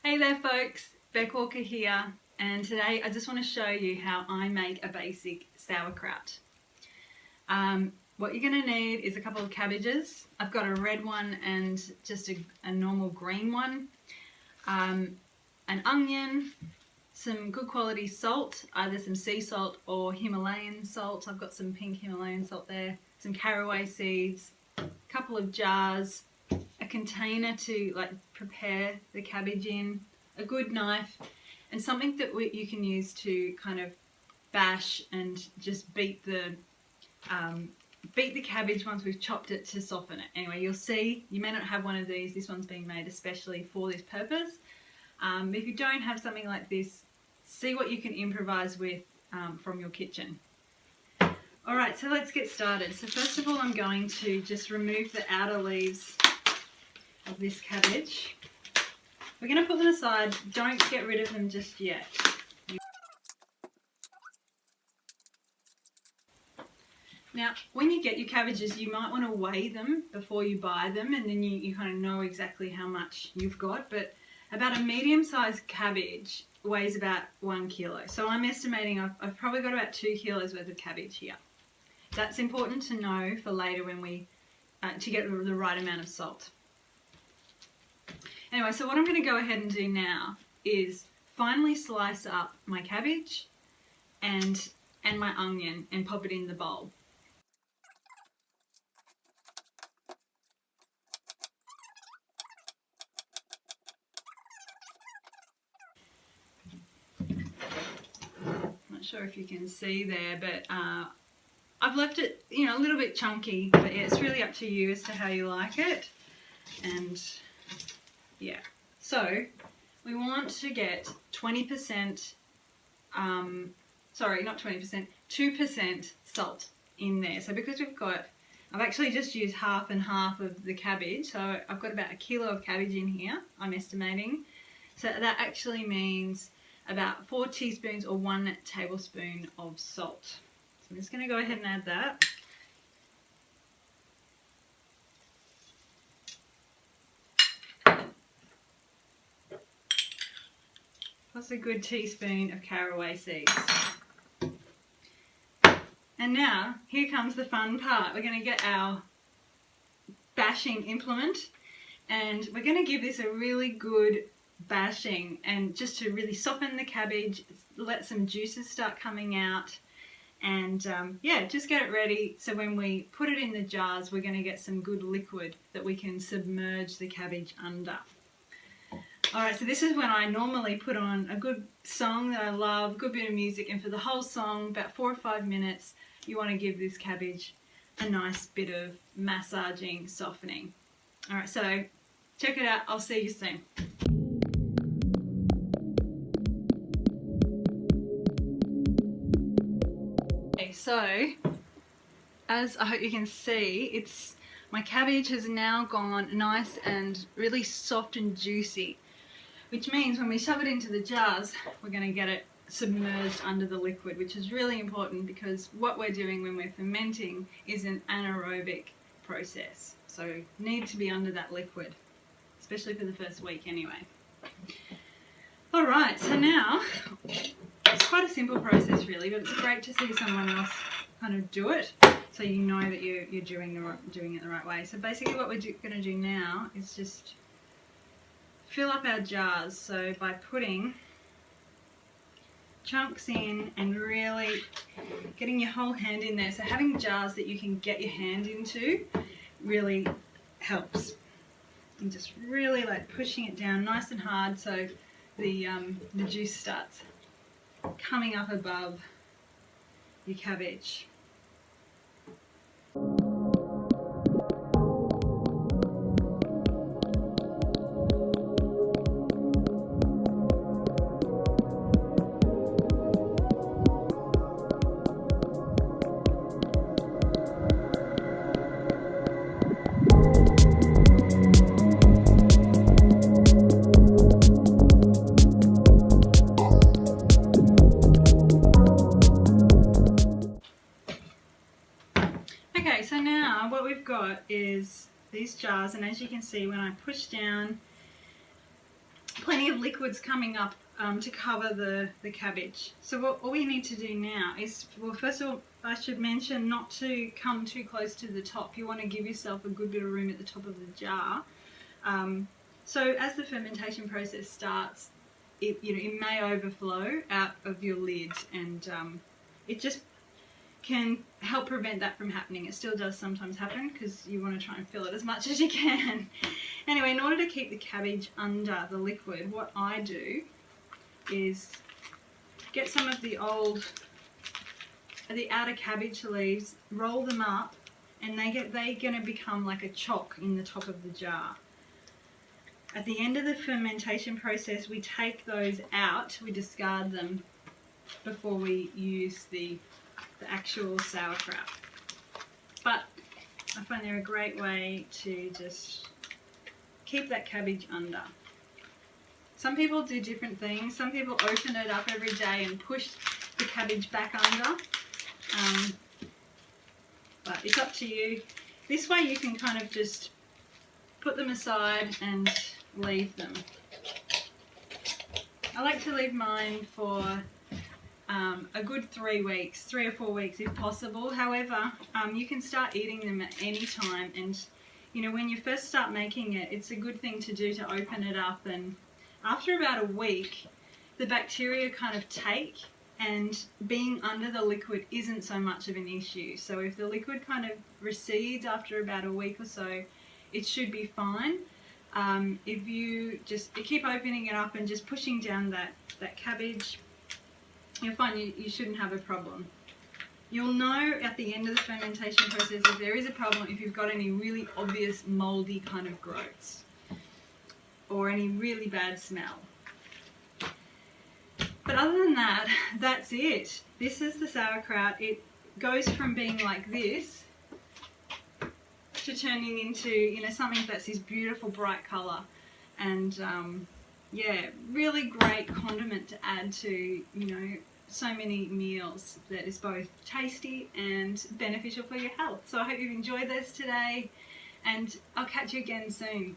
Hey there folks, Beck Walker here, and today I just want to show you how I make a basic sauerkraut. What you're going to need is a couple of cabbages. I've got a red one and just a normal green one, an onion, some good quality salt, either some sea salt or Himalayan salt. I've got some pink Himalayan salt there, some caraway seeds, a couple of jars, a container to prepare the cabbage in, a good knife, and something that you can use to kind of bash and just beat the cabbage once we've chopped it to soften it. Anyway, you'll see, you may not have one of these. This one's being made especially for this purpose. If you don't have something like this, see what you can improvise with from your kitchen. Alright, so let's get started. So first of all, I'm going to just remove the outer leaves of this cabbage. We're going to put them aside. Don't get rid of them just yet. Now, when you get your cabbages, you might want to weigh them before you buy them, and then you kind of know exactly how much you've got. But about a medium-sized cabbage weighs about 1 kilo. So I'm estimating I've probably got about 2 kilos worth of cabbage here. That's important to know for later when to get the right amount of salt. Anyway, so what I'm going to go ahead and do now is finely slice up my cabbage and my onion and pop it in the bowl. Not sure if you can see there, but I've left it, a little bit chunky, but yeah, it's really up to you as to how you like it. And yeah, so we want to get 20%, sorry, not 20%, 2% salt in there. So because I've actually just used half and half of the cabbage, so I've got about 1 kilo of cabbage in here, I'm estimating. So that actually means about 4 teaspoons or 1 tablespoon of salt. So I'm just going to go ahead and add that. Plus a good teaspoon of caraway seeds. And now, here comes the fun part. We're going to get our bashing implement and we're going to give this a really good bashing, and just to really soften the cabbage, let some juices start coming out, and yeah, just get it ready so when we put it in the jars we're going to get some good liquid that we can submerge the cabbage under. Alright, so this is when I normally put on a good song that I love, a good bit of music, and for the whole song, about 4 or 5 minutes, you want to give this cabbage a nice bit of massaging, softening. Alright, so check it out. I'll see you soon. Okay, so as I hope you can see, my cabbage has now gone nice and really soft and juicy, which means when we shove it into the jars, we're going to get it submerged under the liquid, which is really important because what we're doing when we're fermenting is an anaerobic process. So need to be under that liquid, especially for the first week anyway. Alright, so now, it's quite a simple process really, but it's great to see someone else kind of do it, so you know that you're doing it the right way. So basically what we're going to do now is just fill up our jars, so by putting chunks in and really getting your whole hand in there. So having jars that you can get your hand into really helps. And just really pushing it down nice and hard so the juice starts coming up above your cabbage. Okay, so now what we've got is these jars, and as you can see, when I push down, plenty plenty of liquids coming up to cover the cabbage. So all we need to do now is, well, first of all, I should mention not to come too close to the top. You want to give yourself a good bit of room at the top of the jar. So as the fermentation process starts, it may overflow out of your lid, and it just can help prevent that from happening. It still does sometimes happen because you want to try and fill it as much as you can. Anyway, in order to keep the cabbage under the liquid, what I do is get some of the outer cabbage leaves, roll them up, and they're going to become like a chalk in the top of the jar. At the end of the fermentation process, we take those out, we discard them before we use the actual sauerkraut. But I find they're a great way to just keep that cabbage under. Some people do different things. Some people open it up every day and push the cabbage back under. But it's up to you. This way you can kind of just put them aside and leave them. I like to leave mine for a good 3 weeks, 3 or 4 weeks if possible. However, you can start eating them at any time, and when you first start making it, it's a good thing to do to open it up, and after about a week the bacteria kind of take, and being under the liquid isn't so much of an issue. So if the liquid kind of recedes after about a week or so, it should be fine. If you just keep opening it up and just pushing down that cabbage, you'll find you shouldn't have a problem. You'll know at the end of the fermentation process if there is a problem if you've got any really obvious mouldy kind of growths or any really bad smell. But other than that, that's it. This is the sauerkraut. It goes from being like this to turning into something that's this beautiful bright colour, and yeah, really great condiment to add to so many meals that is both tasty and beneficial for your health. So I hope you've enjoyed this today, and I'll catch you again soon.